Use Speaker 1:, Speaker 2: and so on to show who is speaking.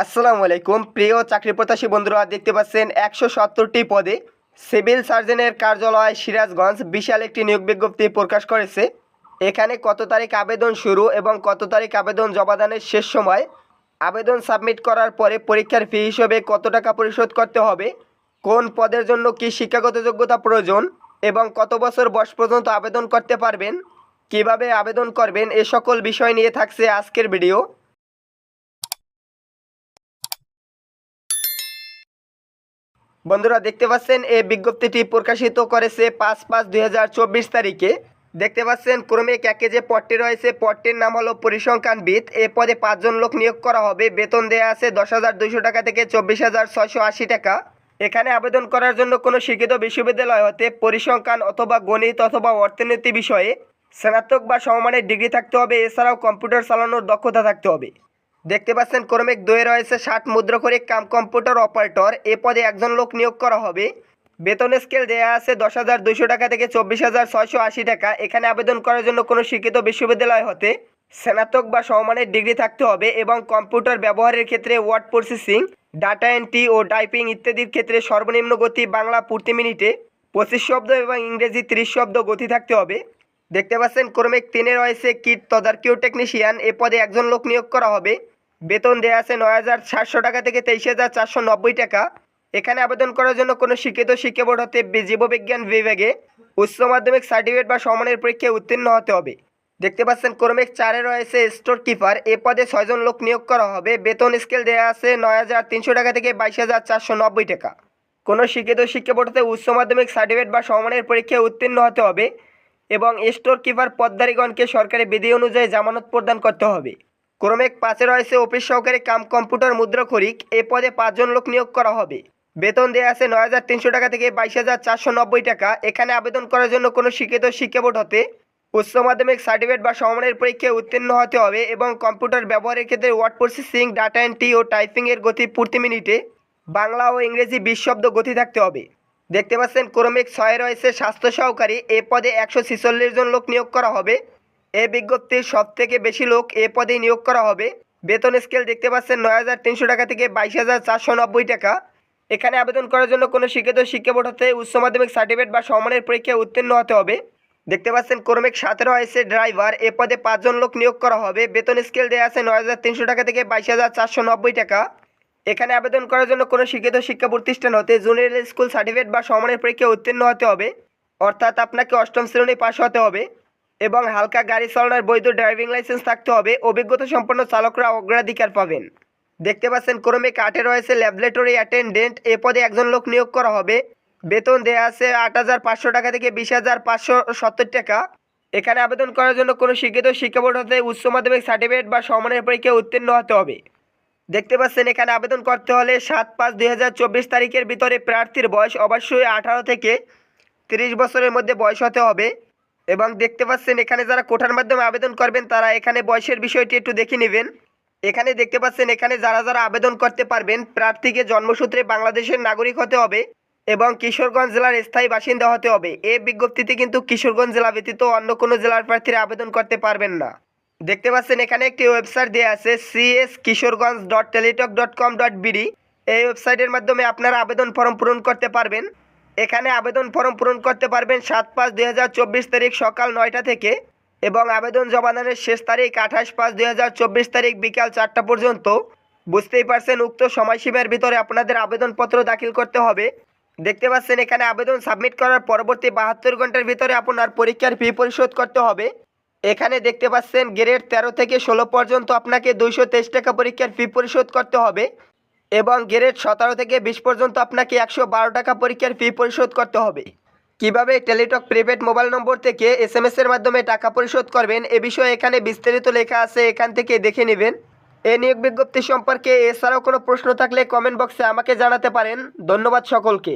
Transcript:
Speaker 1: আসসালামু আলাইকুম প্রিয় চাকরি প্রত্যাশী বন্ধুরা, দেখতে পাচ্ছেন 170টি পদে সিভিল সার্জনের কার্যালয় সিরাজগঞ্জ বিশাল একটি নিয়োগ বিজ্ঞপ্তি প্রকাশ করেছে। এখানে কত তারিখ আবেদন শুরু এবং কত তারিখ আবেদন জমাদানের শেষ সময়, আবেদন সাবমিট করার পরে পরীক্ষার ফি হিসেবে কত টাকা পরিশোধ করতে হবে, কোন পদের জন্য কি শিক্ষাগত যোগ্যতা প্রয়োজন এবং কত বছর বয়স পর্যন্ত আবেদন করতে পারবেন, কিভাবে আবেদন করবেন, এ সকল বিষয় নিয়ে থাকছে আজকের ভিডিও। বন্ধুরা দেখতে পাচ্ছেন এই বিজ্ঞপ্তিটি প্রকাশিত করেছে 5/5/2024 তারিখে। দেখতে পাচ্ছেন ক্রমিক একে যে পদটি রয়েছে, পদটির নাম হলো পরিসংখ্যানবিদ। এ পদে 5 জন লোক নিয়োগ করা হবে। বেতন দেওয়া আছে 10,200 টাকা থেকে 24,680 টাকা। এখানে আবেদন করার জন্য কোনো শিক্ষিত বিশ্ববিদ্যালয় হতে পরিসংখ্যান অথবা গণিত অথবা অর্থনীতি বিষয়ে স্নাতক বা সমমানের ডিগ্রি থাকতে হবে। এছাড়াও কম্পিউটার চালানোর দক্ষতা থাকতে হবে। দেখতে পাচ্ছেন ক্রমিক 2 রয়েছে 60 মুদ্রাক্ষরিক কাম কম্পিউটার অপারেটর। এ পদে 1 জন লোক নিয়োগ করা হবে। বেতন স্কেল দেওয়া আছে 10,200 টাকা থেকে 24,680 টাকা। এখানে আবেদন করার জন্য কোনো শিক্ষিত বিশ্ববিদ্যালয় হতে স্নাতক বা সমমানের ডিগ্রি থাকতে হবে এবং কম্পিউটার ব্যবহারের ক্ষেত্রে ওয়ার্ড প্রসেসিং, ডাটা এন্ট্রি ও টাইপিং ইত্যাদির ক্ষেত্রে সর্বনিম্ন গতি বাংলা প্রতি মিনিটে 25 শব্দ এবং ইংরেজি 30 শব্দ গতি থাকতে হবে। দেখতে পাচ্ছেন ক্রমিক 3 রয়েছে কিট তদারকিও টেকনিশিয়ান। এ পদে 1 জন লোক নিয়োগ করা হবে। বেতন দেওয়া আছে 9,700 টাকা থেকে 23,490 টাকা। এখানে আবেদন করার জন্য কোনো শিক্ষিত শিক্ষা বোর্ড হতে জীববিজ্ঞান বিভাগে উচ্চ মাধ্যমিক সার্টিফিকেট বা সমমানের পরীক্ষায় উত্তীর্ণ হতে হবে। দেখতে পাচ্ছেন ক্রমিক 4 রয়েছে স্টোর কিপার। এ পদে 6 জন লোক নিয়োগ করা হবে। বেতন স্কেল দেওয়া আছে 9,300 টাকা থেকে 22,490 টাকা। কোনো শিক্ষিত শিক্ষা বোর্ড হতে উচ্চ মাধ্যমিক সার্টিফিকেট বা সমমানের পরীক্ষায় উত্তীর্ণ হতে হবে এবং স্টোর কিপার পদধারীগণকে সরকারি বিধি অনুযায়ী জামানত প্রদান করতে হবে। ক্রমিক 5 রয়েছে অফিস সহকারী কাম কম্পিউটার মুদ্রাক্ষরিক। এ পদে 5 জন লোক নিয়োগ করা হবে। বেতন দেওয়া আছে 9,300 টাকা থেকে 22,490 টাকা। এখানে আবেদন করার জন্য কোনো শিক্ষিত শিক্ষা বোর্ড হতে উচ্চ মাধ্যমিক সার্টিফিকেট বা সমমানের পরীক্ষায় উত্তীর্ণ হতে হবে এবং কম্পিউটার ব্যবহারের ক্ষেত্রে ওয়ার্ড প্রসেসিং, ডাটা এন্ট্রি ও টাইপিংয়ের গতি প্রতি মিনিটে বাংলা ও ইংরেজি 20 শব্দ গতি থাকতে হবে। দেখতে পাচ্ছেন ক্রমিক 6 রয়েছে স্বাস্থ্য সহকারী। এ পদে 146 জন লোক নিয়োগ করা হবে। এই বিজ্ঞপ্তির সব থেকে বেশি লোক এ পদে নিয়োগ করা হবে। বেতন স্কেল দেখতে পাচ্ছেন 9,300 টাকা থেকে 22,490 টাকা। এখানে আবেদন করার জন্য কোনো শিক্ষিত শিক্ষা বোর্ড হতে উচ্চ মাধ্যমিক সার্টিফিকেট বা সমমানের পরীক্ষায় উত্তীর্ণ হতে হবে। দেখতে পাচ্ছেন ক্রমিক 7 রয়েছে ড্রাইভার। এ পদে 5 জন লোক নিয়োগ করা হবে। বেতন স্কেল দেওয়া আছে 9,300 টাকা থেকে 22,490 টাকা। এখানে আবেদন করার জন্য কোনো শিক্ষিত শিক্ষা প্রতিষ্ঠান হতে জুনিয়র স্কুল সার্টিফিকেট বা সমমানের পরীক্ষায় উত্তীর্ণ হতে হবে, অর্থাৎ আপনাকে 8ম শ্রেণী পাশ হতে হবে এবং হালকা গাড়ি চালানোর বৈধ ড্রাইভিং লাইসেন্স থাকতে হবে। অভিজ্ঞতা সম্পন্ন চালকরা অগ্রাধিকার পাবেন। দেখতে পাচ্ছেন ক্রমিক 8 রয়েছে ল্যাবরেটরি অ্যাটেন্ডেন্ট। এ পদে 1 জন লোক নিয়োগ করা হবে। বেতন দেওয়া আছে 8,500 টাকা থেকে 20,570 টাকা। এখানে আবেদন করার জন্য কোনো শিক্ষিত শিক্ষা বোর্ড হতে উচ্চ মাধ্যমিক সার্টিফিকেট বা সমমানের পরীক্ষায় উত্তীর্ণ হতে হবে। দেখতে পাচ্ছেন এখানে আবেদন করতে হলে 7/5/2024 তারিখের ভিতরে প্রার্থীর বয়স অবশ্যই 18 থেকে 30 বছরের মধ্যে বয়স হতে হবে এবং দেখতে পাচ্ছেন এখানে যারা কোটার মাধ্যমে আবেদন করবেন তারা এখানে বয়সের বিষয়টি একটু দেখে নেবেন। এখানে দেখতে পাচ্ছেন এখানে যারা যারা আবেদন করতে পারবেন, প্রার্থীকে জন্মসূত্রে বাংলাদেশের নাগরিক হতে হবে এবং কিশোরগঞ্জ জেলার স্থায়ী বাসিন্দা হতে হবে। এই বিজ্ঞপ্তিতে কিন্তু কিশোরগঞ্জ জেলা ব্যতীত অন্য কোনো জেলার প্রার্থীরা আবেদন করতে পারবেন না। দেখতে পাচ্ছেন এখানে একটি ওয়েবসাইট দেওয়া আছে cskishoreganj.teletalk.com.bd। এই ওয়েবসাইটের মাধ্যমে আপনারা আবেদন ফর্ম পূরণ করতে পারবেন। এখানে আবেদন ফর্ম পূরণ করতে পারবেন 7/5/2024 তারিখ সকাল 9টা থেকে এবং আবেদন জমাদানের শেষ তারিখ 28/5/2024 তারিখ বিকাল 4টা পর্যন্ত। বুঝতেই পারছেন উক্ত সময়সীমার ভিতরে আপনাদের আবেদনপত্র দাখিল করতে হবে। দেখতে পাচ্ছেন এখানে আবেদন সাবমিট করার পরবর্তী 72 ঘন্টার ভিতরে আপনার পরীক্ষার ফি পরিশোধ করতে হবে। এখানে দেখতে পাচ্ছেন গ্রেড 13 থেকে 16 পর্যন্ত আপনাকে 223 টাকা পরীক্ষার ফি পরিশোধ করতে হবে এবং গ্রেড 17 থেকে 20 পর্যন্ত আপনাকে 112 টাকা পরীক্ষার ফি পরিশোধ করতে হবে। কিভাবে টেলিটক প্রিপেড মোবাইল নম্বর থেকে SMS এর মাধ্যমে টাকা পরিশোধ করবেন এ বিষয়ে এখানে বিস্তারিত লেখা আছে, এখান থেকে দেখে নেবেন। এই নিয়োগ বিজ্ঞপ্তি সম্পর্কে এছাড়াও কোনো প্রশ্ন থাকলে কমেন্ট বক্সে আমাকে জানাতে পারেন। ধন্যবাদ সকলকে।